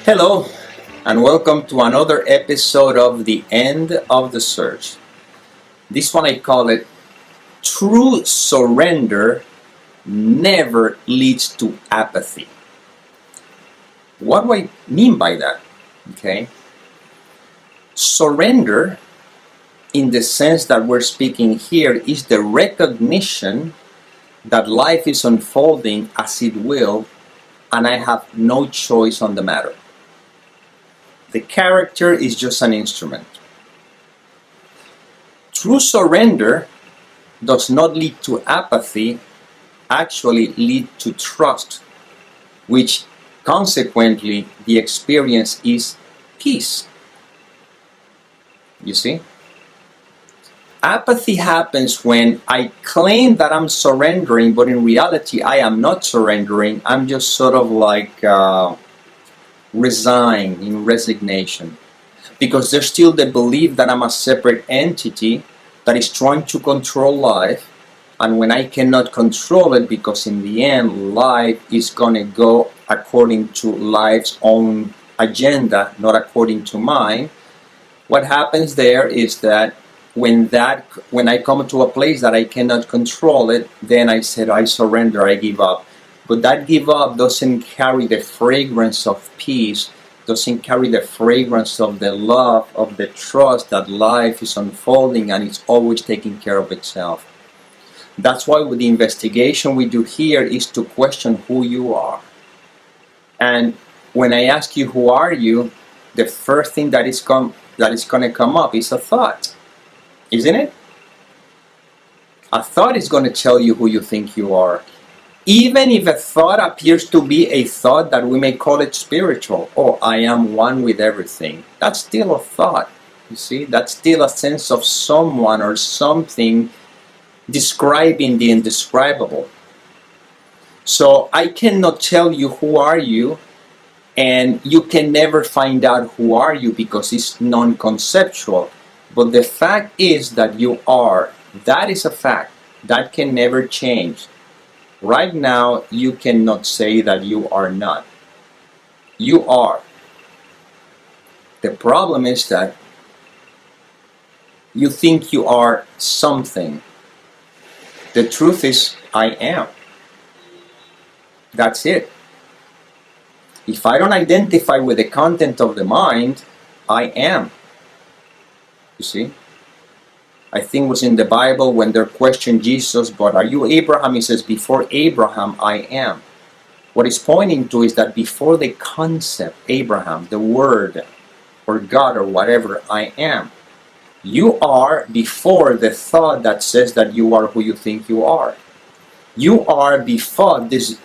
Hello, and welcome to another episode of The End of the Search. This one I call it True Surrender Never Leads to Apathy. What do I mean by that? Okay. Surrender, in the sense that we're speaking here, is the recognition that life is unfolding as it will, and I have no choice on the matter. The character is just an instrument. True surrender does not lead to apathy, actually lead to trust, which consequently the experience is peace. You see? Apathy happens when I claim that I'm surrendering, but in reality I am not surrendering. I'm just sort of like resigned, in resignation, because there's still the belief that I'm a separate entity that is trying to control life, and when I cannot control it, because in the end life is going to go according to life's own agenda, not according to mine, what happens there is that when I come to a place that I cannot control it, then I said I surrender, I give up. But that give up doesn't carry the fragrance of peace, doesn't carry the fragrance of the love, of the trust that life is unfolding and it's always taking care of itself. That's why with the investigation we do here is to question who you are. And when I ask you who are you, the first thing that is going to come up is a thought, isn't it? A thought is going to tell you who you think you are. Even if a thought appears to be a thought that we may call it spiritual, oh, I am one with everything, that's still a thought. You see, that's still a sense of someone or something describing the indescribable. So I cannot tell you who are you, and you can never find out who are you because it's non-conceptual. But the fact is that you are. That is a fact. That can never change. Right now, you cannot say that you are not. You are. The problem is that you think you are something. The truth is, I am. That's it. If I don't identify with the content of the mind, I am. You see? I think it was in the Bible when they questioned Jesus, but are you Abraham? He says, before Abraham, I am. What he's pointing to is that before the concept, Abraham, the word, or God, or whatever, I am. You are before the thought that says that you are who you think you are. You are before this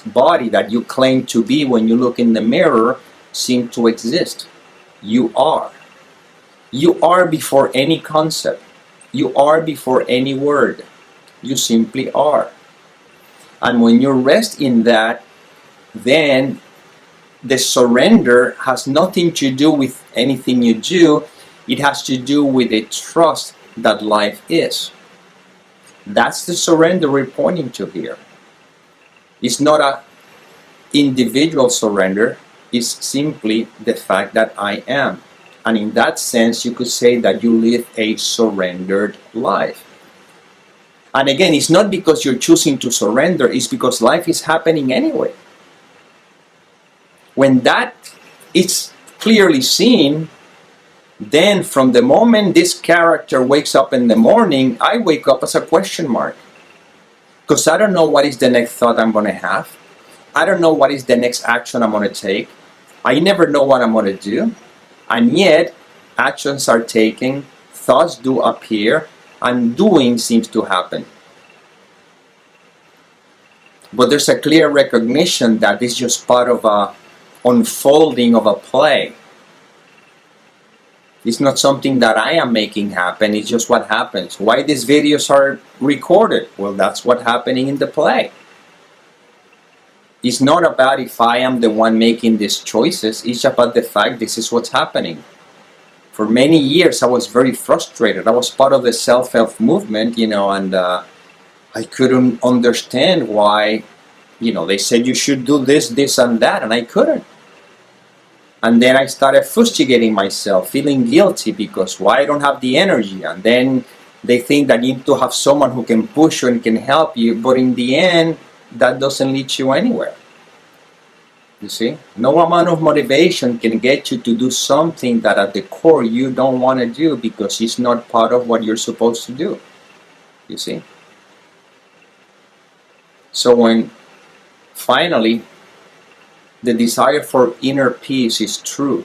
body that you claim to be when you look in the mirror seem to exist. You are. You are before any concept. You are before any word. You simply are. And when you rest in that, then the surrender has nothing to do with anything you do. It has to do with a trust that life is. That's the surrender we're pointing to here. It's not an individual surrender. It's simply the fact that I am. And in that sense, you could say that you live a surrendered life. And again, it's not because you're choosing to surrender, it's because life is happening anyway. When that is clearly seen, then from the moment this character wakes up in the morning, I wake up as a question mark. Because I don't know what is the next thought I'm going to have. I don't know what is the next action I'm going to take. I never know what I'm going to do. And yet, actions are taken, thoughts do appear, and doing seems to happen. But there's a clear recognition that it's just part of a unfolding of a play. It's not something that I am making happen, it's just what happens. Why these videos are recorded? Well, that's what's happening in the play. It's not about if I am the one making these choices, it's about the fact this is what's happening. For many years I was very frustrated. I was part of the self-help movement, and I couldn't understand why, they said you should do this, this and that, and I couldn't. And then I started fustigating myself, feeling guilty because why I don't have the energy. And then they think that you need to have someone who can push you and can help you, but in the end, that doesn't lead you anywhere. You see? No amount of motivation can get you to do something that at the core you don't want to do because it's not part of what you're supposed to do. You see? So when finally the desire for inner peace is true,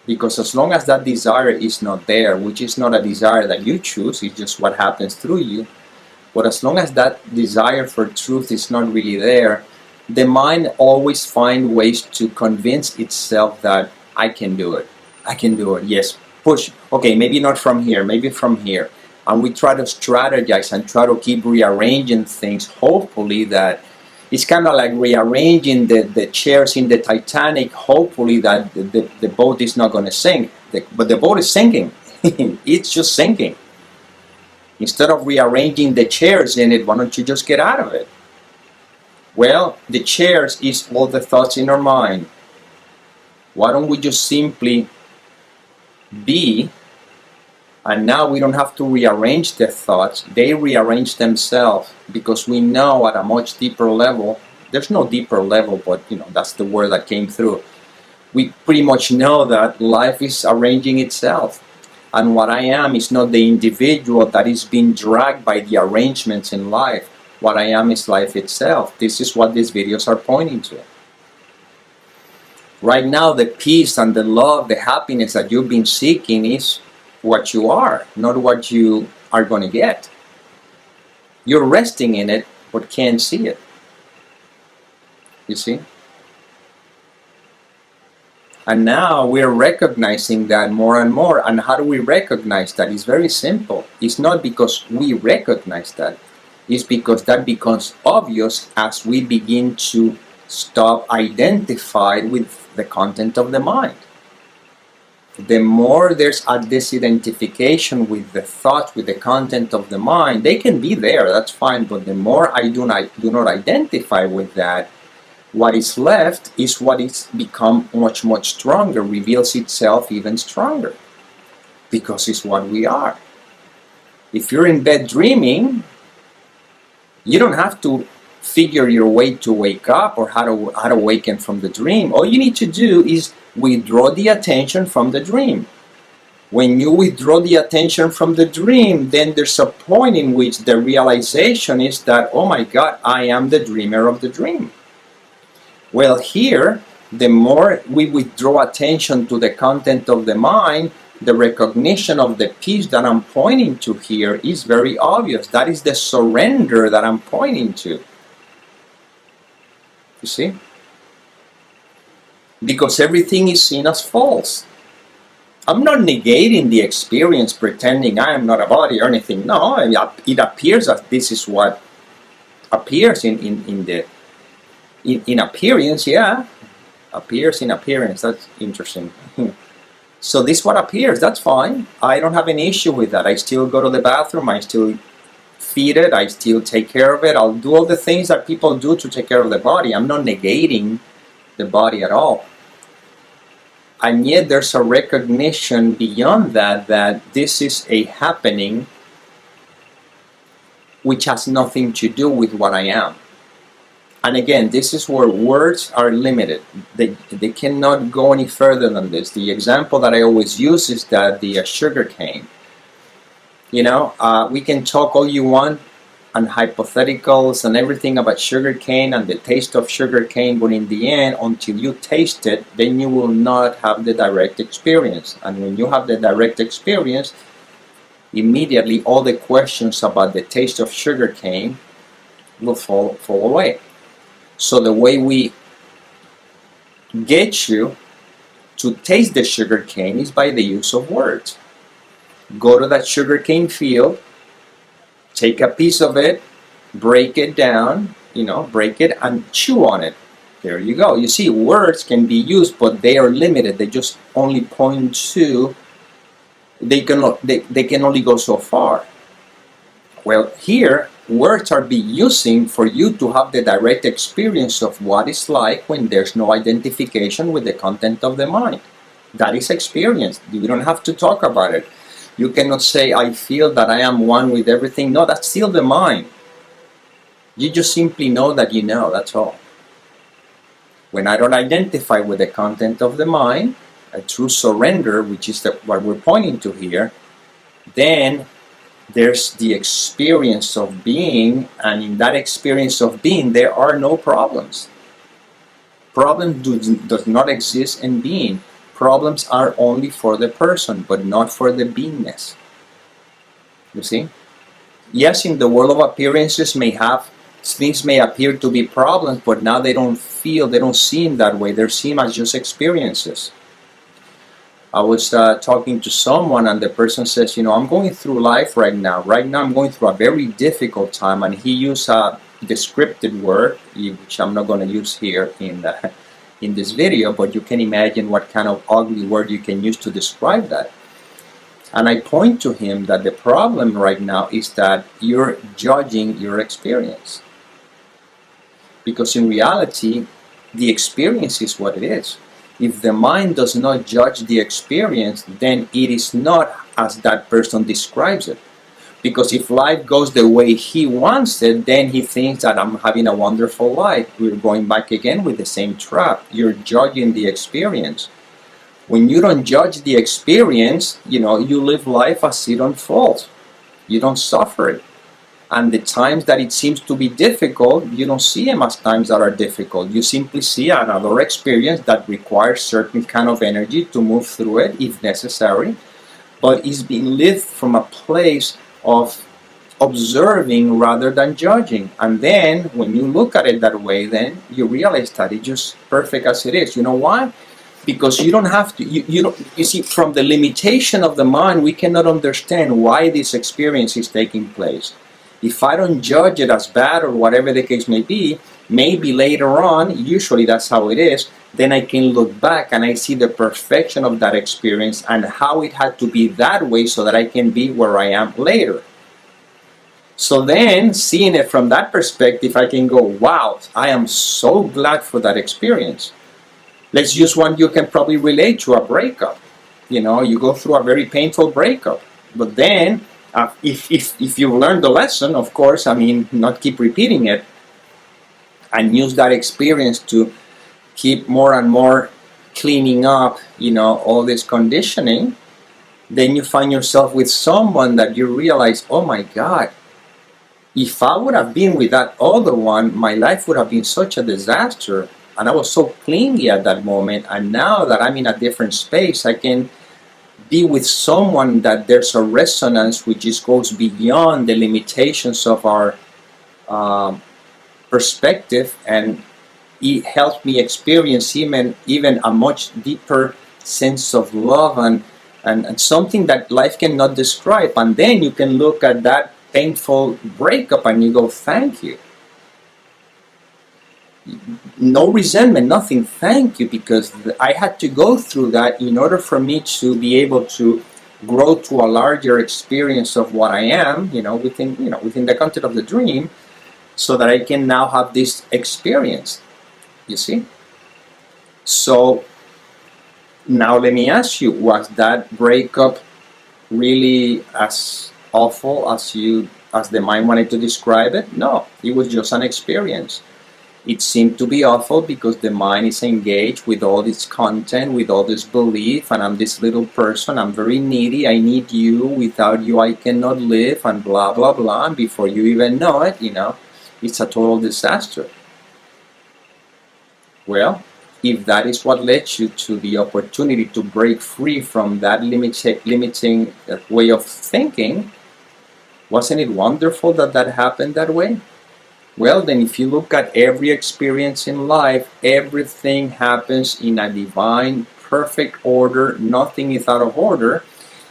because as long as that desire is not there, which is not a desire that you choose, it's just what happens through you, but as long as that desire for truth is not really there, the mind always finds ways to convince itself that I can do it. I can do it. Yes, push. Okay, maybe not from here, maybe from here. And we try to strategize and try to keep rearranging things, hopefully that it's kind of like rearranging the chairs in the Titanic, hopefully that the boat is not going to sink. But the boat is sinking. It's just sinking. Instead of rearranging the chairs in it, why don't you just get out of it? Well, the chairs is all the thoughts in our mind. Why don't we just simply be, and now we don't have to rearrange the thoughts, they rearrange themselves, because we know at a much deeper level, there's no deeper level, but that's the word that came through. We pretty much know that life is arranging itself. And what I am is not the individual that is being dragged by the arrangements in life. What I am is life itself. This is what these videos are pointing to. Right now, the peace and the love, the happiness that you've been seeking is what you are, not what you are going to get. You're resting in it, but can't see it. You see? And now we're recognizing that more and more. And how do we recognize that? It's very simple. It's not because we recognize that. It's because that becomes obvious as we begin to stop identified with the content of the mind. The more there's a disidentification with the thoughts, with the content of the mind, they can be there, that's fine, but the more I do not identify with that, what is left is what is become much, much stronger, reveals itself even stronger, because it's what we are. If you're in bed dreaming, you don't have to figure your way to wake up or how to awaken from the dream. All you need to do is withdraw the attention from the dream. When you withdraw the attention from the dream, then there's a point in which the realization is that, oh my God, I am the dreamer of the dream. Well, here, the more we withdraw attention to the content of the mind, the recognition of the peace that I'm pointing to here is very obvious. That is the surrender that I'm pointing to. You see? Because everything is seen as false. I'm not negating the experience, pretending I am not a body or anything. No, it appears that this is what appears in appearance, yeah. Appears in appearance, that's interesting. So this is what appears, that's fine. I don't have any issue with that. I still go to the bathroom, I still feed it, I still take care of it. I'll do all the things that people do to take care of the body. I'm not negating the body at all. And yet there's a recognition beyond that, that this is a happening which has nothing to do with what I am. And again, this is where words are limited. They cannot go any further than this. The example that I always use is that the sugar cane. We can talk all you want and hypotheticals and everything about sugar cane and the taste of sugar cane, but in the end, until you taste it, then you will not have the direct experience. And when you have the direct experience, immediately all the questions about the taste of sugar cane will fall away. So the way we get you to taste the sugar cane is by the use of words. Go to that sugar cane field, take a piece of it, break it down, break it and chew on it. There you go. You see, words can be used, but they are limited. They just only point to, they can only go so far. Well, here, words are being using for you to have the direct experience of what it's like when there's no identification with the content of the mind. That is experience. You don't have to talk about it. You cannot say, I feel that I am one with everything. No, that's still the mind. You just simply know that you know, that's all. When I don't identify with the content of the mind, a true surrender, which is what we're pointing to here, then there's the experience of being, and in that experience of being, there are no problems. Problems does not exist in being. Problems are only for the person, but not for the beingness. You see? Yes, in the world of appearances things may appear to be problems, but now they don't seem that way. They're seen as just experiences. I was talking to someone, and the person says, I'm going through life right now. Right now I'm going through a very difficult time, and he used a descriptive word, which I'm not going to use here in this video, but you can imagine what kind of ugly word you can use to describe that. And I point to him that the problem right now is that you're judging your experience. Because in reality, the experience is what it is. If the mind does not judge the experience, then it is not as that person describes it. Because if life goes the way he wants it, then he thinks that I'm having a wonderful life. We're going back again with the same trap. You're judging the experience. When you don't judge the experience, you live life as it unfolds. You don't suffer it. And the times that it seems to be difficult, you don't see them as times that are difficult. You simply see another experience that requires certain kind of energy to move through it if necessary. But it's being lived from a place of observing rather than judging. And then when you look at it that way, then you realize that it's just perfect as it is. You know why? Because you don't have to, you see, from the limitation of the mind, we cannot understand why this experience is taking place. If I don't judge it as bad or whatever the case may be, maybe later on, usually that's how it is, then I can look back and I see the perfection of that experience and how it had to be that way so that I can be where I am later. So then, seeing it from that perspective, I can go, wow, I am so glad for that experience. Let's use one you can probably relate to, a breakup. You go through a very painful breakup. But then, if you've learned the lesson, of course, not keep repeating it, and use that experience to keep more and more cleaning up, all this conditioning, then you find yourself with someone that you realize, oh my God, if I would have been with that other one, my life would have been such a disaster. And I was so clingy at that moment. And now that I'm in a different space, I can be with someone that there's a resonance which just goes beyond the limitations of our perspective, and it helps me experience even a much deeper sense of love and something that life cannot describe. And then you can look at that painful breakup and you go, thank you. No resentment, nothing, thank you, because I had to go through that in order for me to be able to grow to a larger experience of what I am, within the content of the dream, so that I can now have this experience, you see? So now let me ask you, was that breakup really as awful as the mind wanted to describe it? No, it was just an experience. It seemed to be awful because the mind is engaged with all this content, with all this belief, and I'm this little person, I'm very needy, I need you, without you I cannot live, and blah blah blah, and before you even know it, it's a total disaster. Well, if that is what led you to the opportunity to break free from that limiting way of thinking, wasn't it wonderful that happened that way? Well, then if you look at every experience in life, everything happens in a divine, perfect order. Nothing is out of order.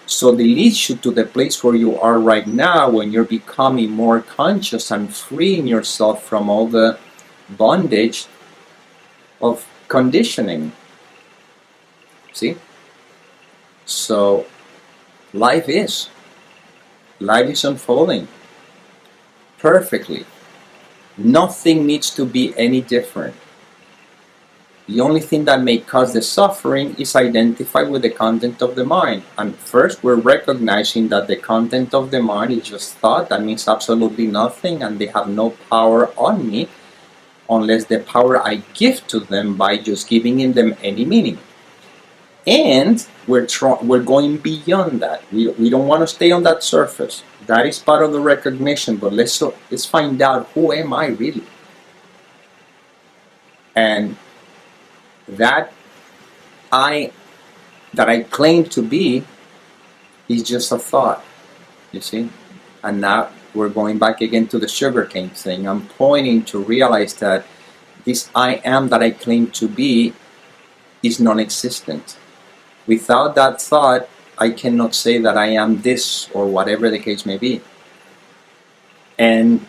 So it leads you to the place where you are right now, when you're becoming more conscious and freeing yourself from all the bondage of conditioning. See? So life is unfolding. perfectly. Nothing needs to be any different. The only thing that may cause the suffering is identified with the content of the mind. And first, we're recognizing that the content of the mind is just thought. That means absolutely nothing, and they have no power on me unless the power I give to them by just giving in them any meaning. And we're going beyond that. We don't want to stay on that surface. That is part of the recognition, but let's find out, who am I really? And that I claim to be is just a thought, you see? And now we're going back again to the sugarcane thing. I'm pointing to realize that this I am that I claim to be is non-existent. Without that thought, I cannot say that I am this, or whatever the case may be. And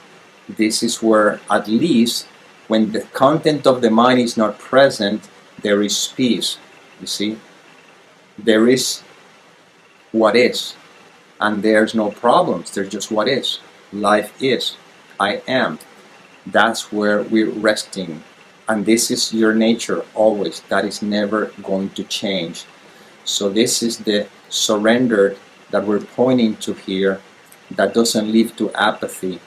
this is where, at least, when the content of the mind is not present, there is peace, you see? There is what is, and there's no problems, there's just what is. Life is, I am. That's where we're resting. And this is your nature always. That is never going to change. So this is the surrender that we're pointing to here, that doesn't lead to apathy.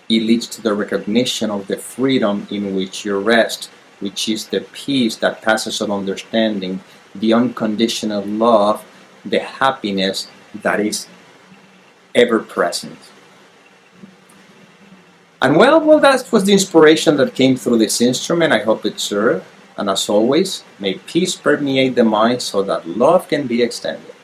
It leads to the recognition of the freedom in which you rest, which is the peace that passes all understanding, the unconditional love, the happiness that is ever present. And well, that was the inspiration that came through this instrument. I hope it served. And as always, may peace permeate the mind so that love can be extended.